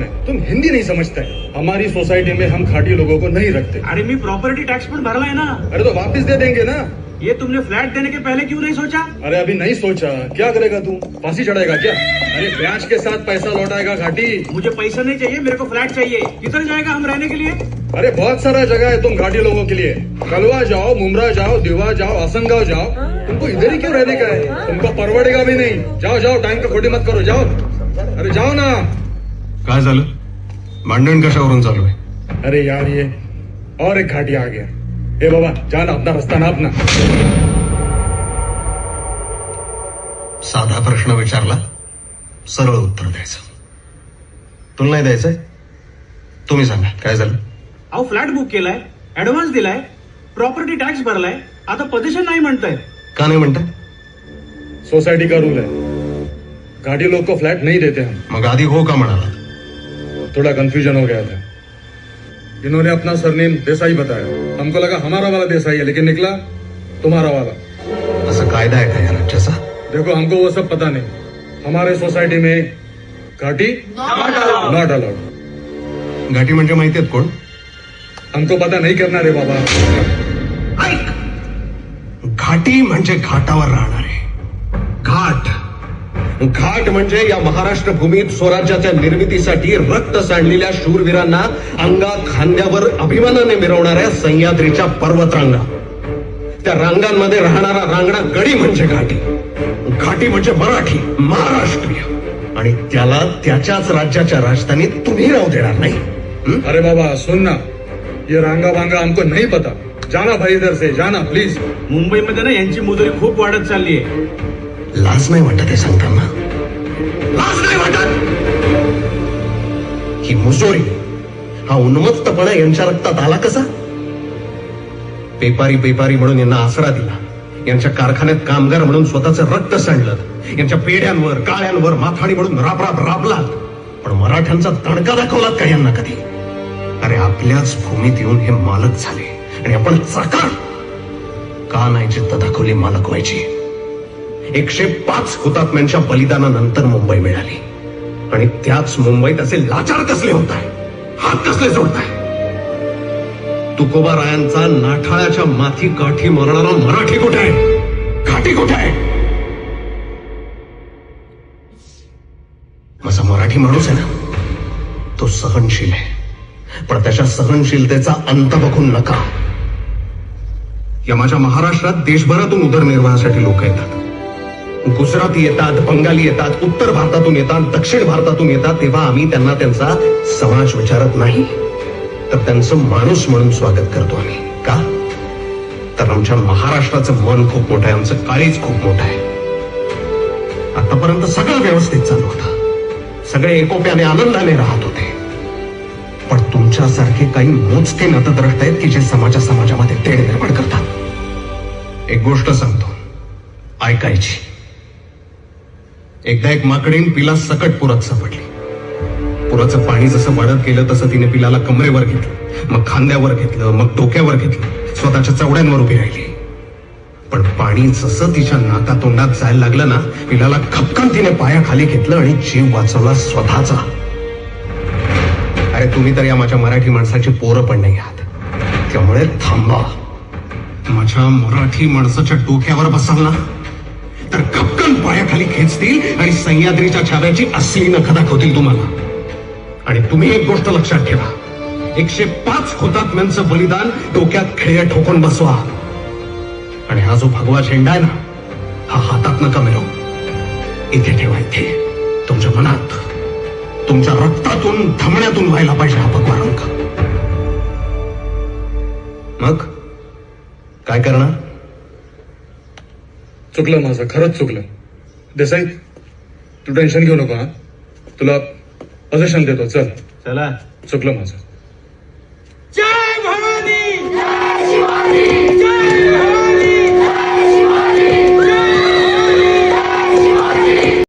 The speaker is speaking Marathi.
हैं, तुम हिंदी नहीं समझते हैं। हमारी सोसाइटी में हम खाटी लोगों को नहीं रखते। अरे मी प्रॉपर्टी टैक्स पण भरलाय ना। अरे तो वापस दे देंगे ना। ये तुमने फ्लैट देने के पहले क्यों नहीं सोचा? अरे अभी नहीं सोचा, क्या करेगा तू? फांसी चढ़ाएगा क्या? अरे ब्याज के साथ पैसा लौटाएगा घाटी। मुझे पैसा नहीं चाहिए, मेरे को फ्लैट चाहिए। किधर जाएगा हम रहने के लिए? अरे बहुत सारा जगह है तुम घाटी लोगों के लिए। कलवा जाओ, मुमरा जाओ, दिवा जाओ, असंगाव जाओ। तुमको इधर ही क्यों रहने का है? तुमको परवडेगा भी नहीं। जाओ जाओ, टाइम का खोटी मत करो, जाओ। अरे जाओ ना। काय झालं? भांडण कशावरून चालू आहे? अरे यार ये और एक घाटी आ गया। ए बाबा जाना, अपना रास्ता ना अपना। साधा प्रश्न विचारला, सरळ उत्तर द्यायचं. तुला नाही द्यायचंय? तुम्ही सांगा काय झालं? अहो फ्लॅट बुक केलाय, ऍडव्हान्स दिलाय, प्रॉपर्टी टॅक्स भरलाय, आता पोझिशन नाही म्हणताय. का नाही म्हणताय? सोसाइटी का रूल है, घाटी लोग को फ्लैट नहीं देते हम। मग आधी हो का म्हणाला? थोड़ा कंफ्यूजन हो गया था। इन्होंने अपना सरनेम देसाई बताया, हमको लगा हमारा वाला देसाई है, लेकिन निकला तुम्हारा वाला। असं कायदा आहे का या राज्याचा? देखो हमको वो सब पता नहीं, हमारे सोसाइटी में घाटी नॉट अलाउड। घाटी म्हणजे माहिती आहेत कोण? हमको पता नहीं करना रे बाबा। ऐक, घाटी म्हणजे घाटावर राहणारे. घाट घाट म्हणजे या महाराष्ट्र भूमीत स्वराज्याच्या निर्मितीसाठी रक्त सांडलेल्या शूरवीरांना अंगा खांद्यावर अभिमानाने मिरवणाऱ्या सह्याद्रीच्या पर्वतरांगा. त्या रांगांमध्ये राहणारा रांगडा गडी म्हणजे घाटी. घाटी म्हणजे मराठी, महाराष्ट्रीय, आणि त्याला त्याच्याच राज्याच्या राजधानीत तुम्ही राहू देणार नाही. अरे बाबा सुन ना, ये रांगा वांगा हमको नहीं पता। जाना भाई, इधर से जाना प्लीज। मुंबईमध्ये ना यांची मुजोरी खूप वाढत चालली आहे. लाज नाही वाटत हे सांगताना? लाज नाही वाटत? ही मुजोरी, हा उन्मत्तपणा यांच्या रक्तात आला कसा? पेपारी पेपारी म्हणून यांना आसरा दिला, यांच्या कारखान्यात कामगार म्हणून स्वतःचं रक्त सांडलं, यांच्या पेड्यांवर काळ्यांवर माथाडी म्हणून राब राबलात, पण मराठ्यांचा तणका दाखवलात का यांना कधी? अरे आपल्याच भूमीत येऊन हे मालक झाले आणि आपण चाकार का नाही जिद्द दाखवली मालक व्हायची? 105 हुतात्म्यांच्या बलिदानानंतर मुंबई मिळाली, आणि त्याच मुंबईत असे लाचार कसले होत आहे, हात कसले जोडताय? तुकोबारायांचा नाठाळ्याच्या माथी काठी मारणारा मराठी कुठे आहे? घाटी कुठे आहे? माझा मराठी माणूस आहे ना, तो सहनशील आहे, पण त्याच्या सहनशीलतेचा अंत बघून नका. या माझ्या महाराष्ट्रात देशभरातून उदरनिर्वाहासाठी लोक येतात. गुजराती येतात, बंगाली येतात, उत्तर भारतातून येतात, दक्षिण भारतातून येतात. तेव्हा आम्ही त्यांना त्यांचा समाज विचारत नाही, तर त्यांचं माणूस म्हणून स्वागत करतो आम्ही. का? तर आमच्या महाराष्ट्राचं मन खूप मोठं आहे, आमचं काळीज खूप मोठं आहे. आतापर्यंत सगळं व्यवस्थित चालू होतं, सगळे एकोप्याने आनंदाने राहत होते. पण तुमच्यासारखे काही मोजके नतद्रष्ट आहेत की जे समाजामध्ये तेढ निर्माण करतात. एक गोष्ट सांगतो, ऐकायची. एकदा एक माकडीण पिला सकट पुरात सापडली. पुराचं पाणी जसं वाढत गेलं तसं तिने पिलाला कमरेवर घेतलं, मग खांद्यावर घेतलं, मग डोक्यावर घेतलं, स्वतःच्या चवड्यांवर उभी राहिली. पण पाणी जसं तिच्या नाकातोंडात जायला लागलं ना, पिलाला खपकन तिने पायाखाली घेतलं आणि जीव वाचवला स्वतःचा. अरे तुम्ही तर या माझ्या मराठी माणसाची पोरं पण नाही आहात, त्यामुळे थांबा. माझ्या मराठी माणसाच्या डोक्यावर बसाल ना, तर खपकन पायाखाली खेचतील आणि सह्याद्रीच्या छाव्याची असली नख दाखवतील तुम्हाला. आणि तुम्ही एक गोष्ट लक्षात ठेवा, 105 हुतात्म्यांचं बलिदान डोक्यात खिळ्या ठोकून बसवा. आणि हा जो भगवा झेंडा आहे ना, हा हातात नका मिळव, इथे ठेवा, इथे तुमच्या मनात, तुमच्या रक्तातून धमण्यातून व्हायला पाहिजे हा भगवा रंग. मग काय करणार? चुकलं माझं, खरंच चुकलं. देसाई तू टेन्शन घेऊ नको, हा तुला पोझिशन देतो. चल चला. चुकलं माझं.